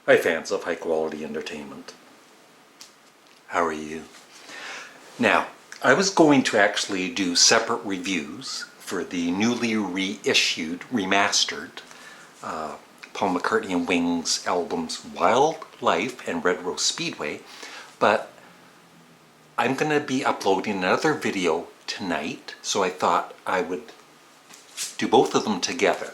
Hi fans of high quality entertainment. How are you? Now, I was going to actually do separate reviews for the newly reissued, remastered Paul McCartney and Wings albums Wildlife and Red Rose Speedway, but I'm going to be uploading another video tonight, so I thought I would do both of them together.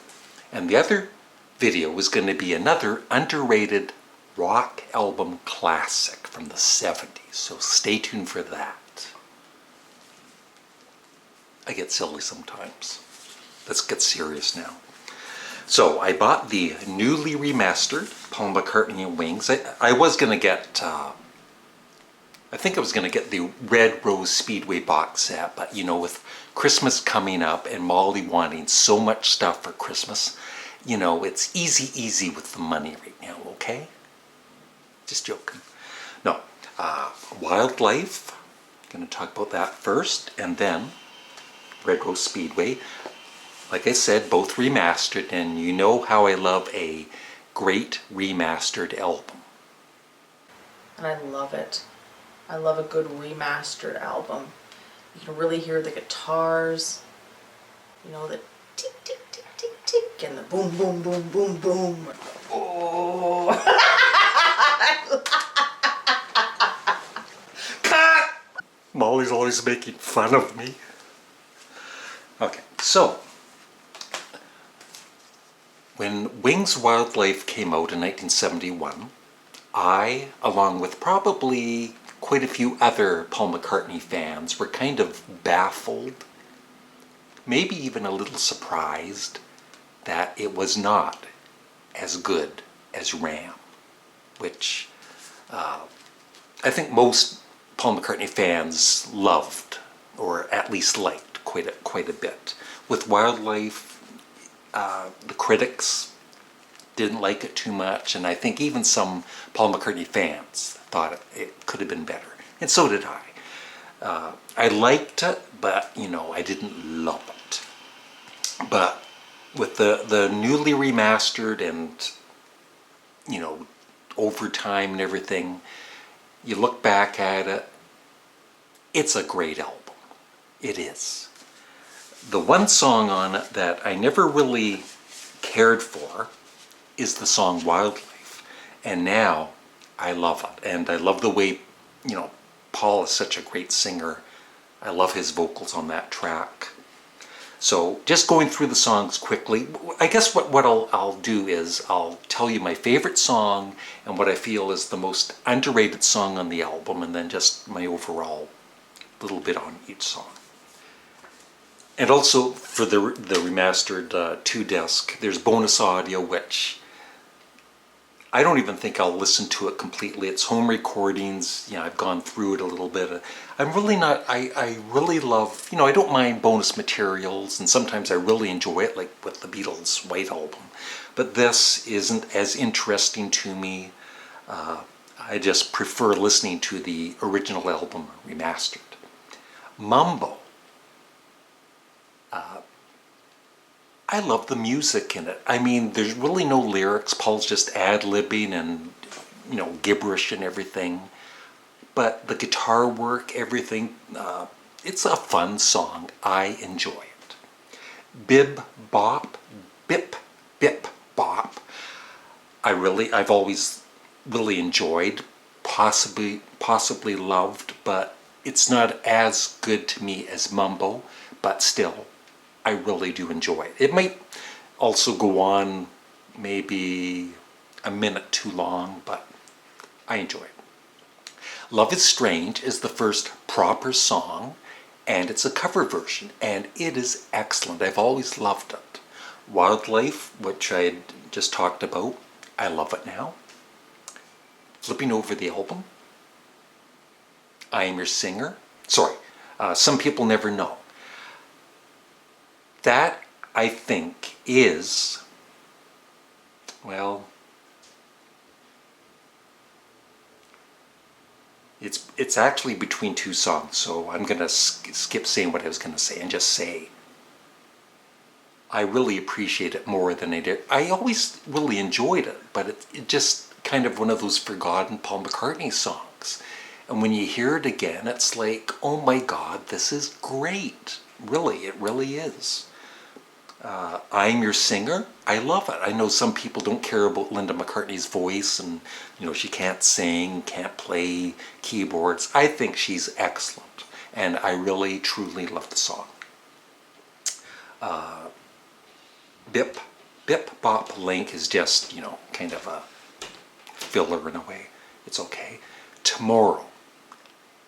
And the other video was going to be another underrated rock album classic from the 70s, so stay tuned for that. I get silly sometimes. Let's get serious now. So I bought the newly remastered Paul McCartney and Wings. I was going to get, I think I was going to get the Red Rose Speedway box set, but you know, with Christmas coming up and Molly wanting so much stuff for Christmas, you know, it's easy with the money right now, okay? Just joking. No, Wildlife, I'm going to talk about that first, and then Red Rose Speedway. Like I said, both remastered, and you know how I love a great remastered album. And I love it. I love a good remastered album. You can really hear the guitars, you know, the tick, tick, tick, tick, tick, and the boom, boom, boom, boom, boom. Oh! Cut! Molly's always making fun of me. Okay, so when Wings Wildlife came out in 1971, I, along with probably quite a few other Paul McCartney fans, were kind of baffled, maybe even a little surprised, that it was not as good as Ram, which I think most Paul McCartney fans loved, or at least liked quite a bit. With Wildlife, the critics didn't like it too much, and I think even some Paul McCartney fans thought it could have been better, and so did I. I liked it, but you know, I didn't love it. But with the newly remastered and, you know, over time and everything, you look back at it, it's a great album. It is. The one song on it that I never really cared for is the song Wildlife, and now I love it, and I love the way, you know, Paul is such a great singer. I love his vocals on that track. So just going through the songs quickly, I guess what I'll do is I'll tell you my favorite song and what I feel is the most underrated song on the album, and then just my overall little bit on each song. And also for the remastered 2-disc, there's bonus audio, which I don't even think I'll listen to it completely. It's home recordings. You know, I've gone through it a little bit. I'm really not, I really love, you know, I don't mind bonus materials, and sometimes I really enjoy it, like with the Beatles' White Album. But this isn't as interesting to me. I just prefer listening to the original album remastered. Mambo. I love the music in it. I mean, there's really no lyrics. Paul's just ad-libbing and, you know, gibberish and everything. But the guitar work, everything, it's a fun song. I enjoy it. Bib Bop, Bip Bip Bop. I've always really enjoyed, possibly loved, but it's not as good to me as Mumbo, but still, I really do enjoy it. It might also go on maybe a minute too long, but I enjoy it. Love is Strange is the first proper song, and it's a cover version, and it is excellent. I've always loved it. Wildlife, which I had just talked about, I love it now. Flipping over the album, I Am Your Singer. Sorry, Some People Never Know. That, I think, is, well, it's actually between two songs, so I'm going to skip saying what I was going to say and just say I really appreciate it more than I did. I always really enjoyed it, but it just kind of one of those forgotten Paul McCartney songs. And when you hear it again, it's like, oh my God, this is great. Really, it really is. I'm Your Singer. I love it. I know some people don't care about Linda McCartney's voice and, she can't sing, can't play keyboards. I think she's excellent. And I really, truly love the song. Bip, Bip, Bop, Link is just, kind of a filler in a way. It's okay. Tomorrow.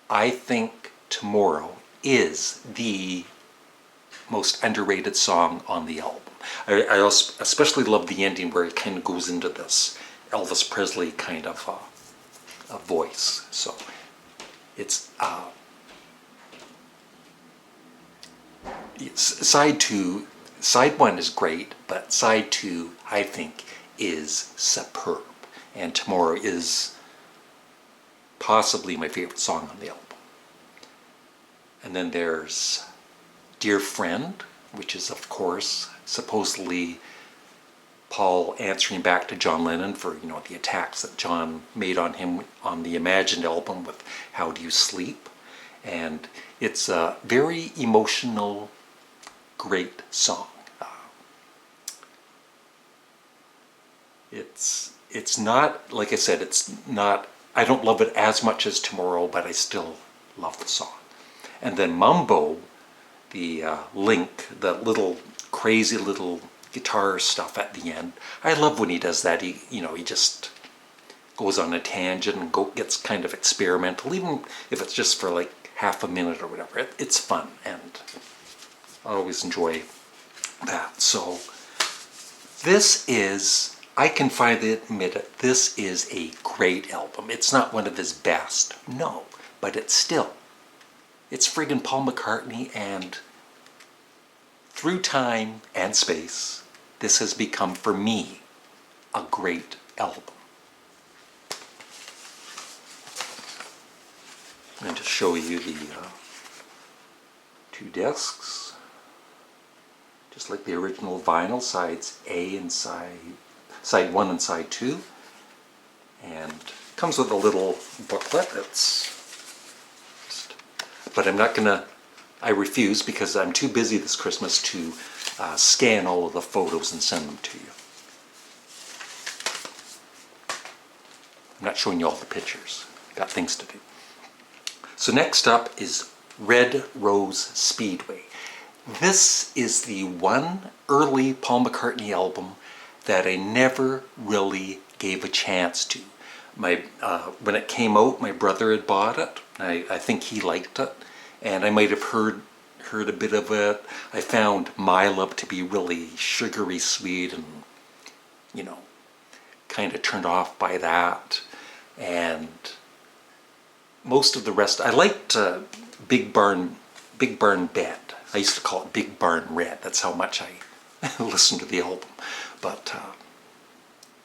I think Tomorrow is the most underrated song on the album. I also especially love the ending where it kind of goes into this Elvis Presley kind of a voice. So it's side one is great, but side two I think is superb, and Tomorrow is possibly my favorite song on the album. And then there's Dear Friend, which is of course supposedly Paul answering back to John Lennon for the attacks that John made on him on the Imagined album with How Do You Sleep, and it's a very emotional, great song. It's not, like I said, it's not, I don't love it as much as Tomorrow, but I still love the song. And then Mumbo, the Link, the little crazy little guitar stuff at the end. I love when he does that. He just goes on a tangent and gets kind of experimental, even if it's just for like half a minute or whatever. It's fun, and I always enjoy that. So this is, I can finally admit it, this is a great album. It's not one of his best, no, but it's friggin' Paul McCartney, and through time and space, this has become, for me, a great album. I'm going to show you the two discs, just like the original vinyl, sides A and side 1 and side 2, and comes with a little booklet. But I'm not gonna, I refuse, because I'm too busy this Christmas to scan all of the photos and send them to you. I'm not showing you all the pictures. Got things to do. So next up is Red Rose Speedway. This is the one early Paul McCartney album that I never really gave a chance to. When it came out, my brother had bought it. I think he liked it, and I might have heard a bit of it. I found Mael to be really sugary sweet, and kind of turned off by that. And most of the rest, I liked Big Barn Bed. I used to call it Big Barn Red. That's how much I listened to the album. But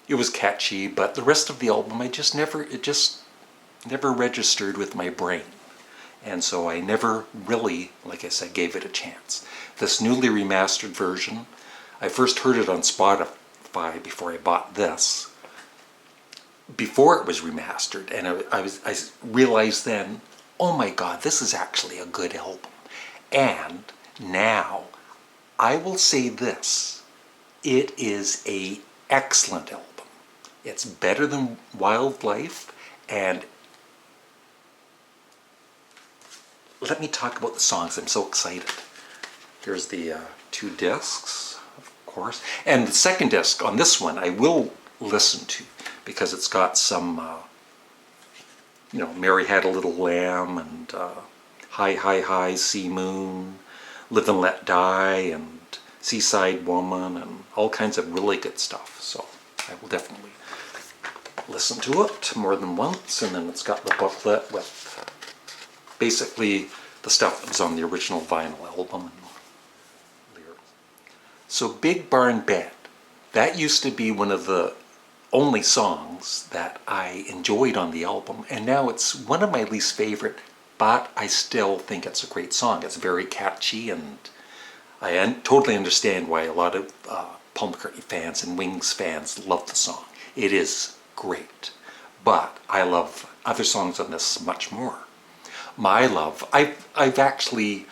it was catchy, but the rest of the album, it just never registered with my brain. And so I never really, like I said, gave it a chance. This newly remastered version, I first heard it on Spotify before I bought this, before it was remastered, and I realized then, oh my God, this is actually a good album. And now, I will say this, it is an excellent album. It's better than Wildlife, and let me talk about the songs. I'm so excited. Here's the two discs, of course. And the second disc on this one I will listen to, because it's got some, Mary Had a Little Lamb, and Hi, Hi, Hi, Sea Moon, Live and Let Die, and Seaside Woman, and all kinds of really good stuff. So I will definitely listen to it more than once. And then it's got the booklet with basically the stuff that was on the original vinyl album. So Big Barn Bed, that used to be one of the only songs that I enjoyed on the album, and now it's one of my least favorite, but I still think it's a great song. It's very catchy, and I totally understand why a lot of Paul McCartney fans and Wings fans love the song. It is great. But I love other songs on this much more. My Love, I've actually,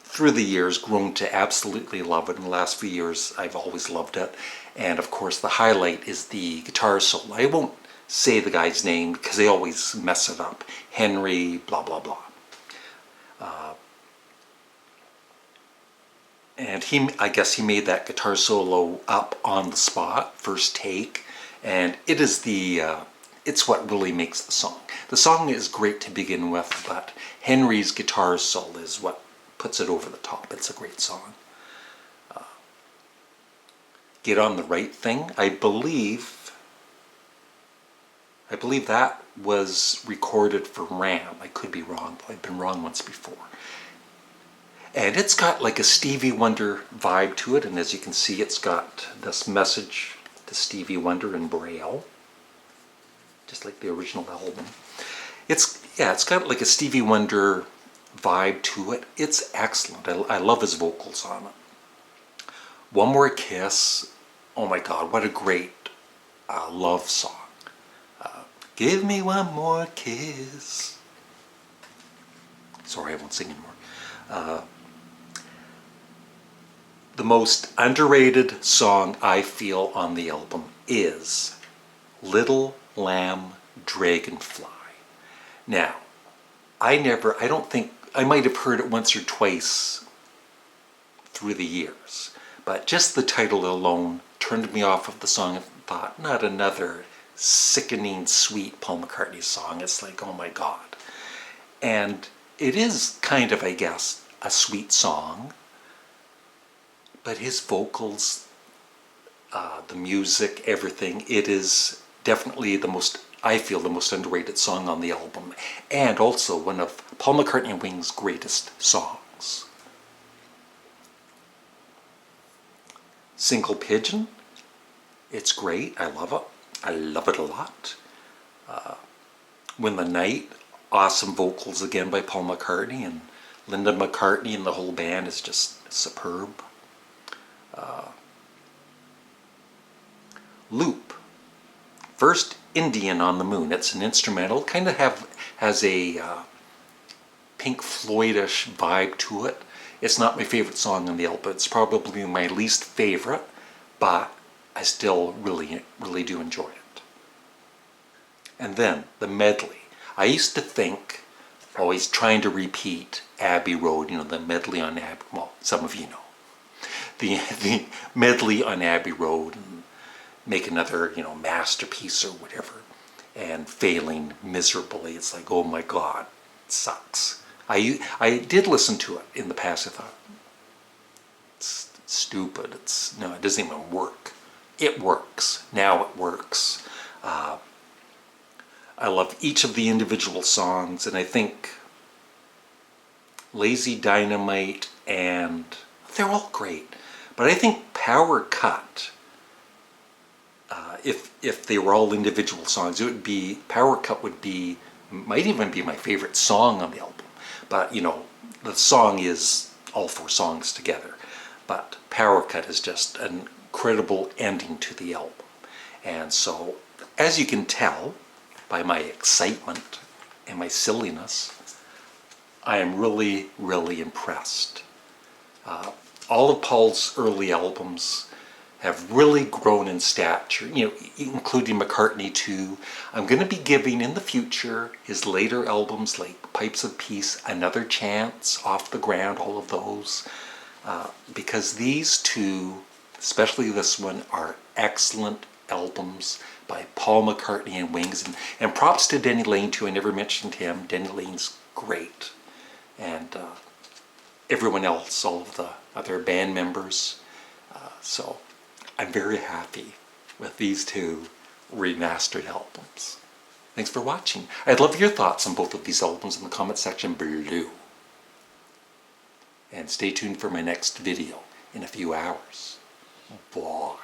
through the years, grown to absolutely love it. In the last few years, I've always loved it. And of course, the highlight is the guitar solo. I won't say the guy's name because they always mess it up. Henry, blah, blah, blah. And I guess he made that guitar solo up on the spot, first take. And it is it's what really makes the song. The song is great to begin with, but Henry's guitar solo is what puts it over the top. It's a great song. Get on the Right Thing. I believe that was recorded for Ram. I could be wrong, but I've been wrong once before. And it's got like a Stevie Wonder vibe to it, and as you can see, it's got this message to Stevie Wonder in Braille, just like the original album. It's got like a Stevie Wonder vibe to it. It's excellent. I love his vocals on it. One More Kiss. Oh my God, what a great love song. Give me one more kiss. Sorry, I won't sing anymore. The most underrated song I feel on the album is Little Lamb Dragonfly. Now, I might have heard it once or twice through the years, but just the title alone turned me off of the song and thought, not another sickening, sweet Paul McCartney song. It's like, oh my God. And it is kind of, I guess, a sweet song, but his vocals, the music, everything, it is definitely I feel the most underrated song on the album, and also one of Paul McCartney and Ween's greatest songs. Single Pigeon, it's great. I love it. I love it a lot. When the Night, awesome vocals again by Paul McCartney, and Linda McCartney and the whole band is just superb. Loop, First Indian on the Moon. It's an instrumental, kind of has a Pink Floyd-ish vibe to it. It's not my favorite song on the album. It's probably my least favorite, but I still really, really do enjoy it. And then the medley. I used to think, always trying to repeat Abbey Road, the medley on Abbey, well, some of you know. The medley on Abbey Road, and make another, masterpiece or whatever, and failing miserably. It's like, oh my God, it sucks. I did listen to it in the past. I thought, it's stupid. It doesn't even work. It works. Now it works. I love each of the individual songs, and I think Lazy Dynamite, and they're all great. But I think Power Cut, if they were all individual songs, Power Cut might even be my favorite song on the album. But, the song is all four songs together. But Power Cut is just an incredible ending to the album. And so, as you can tell by my excitement and my silliness, I am really, really impressed. All of Paul's early albums have really grown in stature, including McCartney too. I'm going to be giving in the future his later albums like Pipes of Peace another chance, Off the Ground, all of those, because these two, especially this one, are excellent albums by Paul McCartney and Wings. And props to Denny Laine too. I never mentioned him. Denny Laine's great. And everyone else, all of the other band members. So I'm very happy with these two remastered albums. Thanks for watching. I'd love your thoughts on both of these albums in the comment section below. And stay tuned for my next video in a few hours. Bye.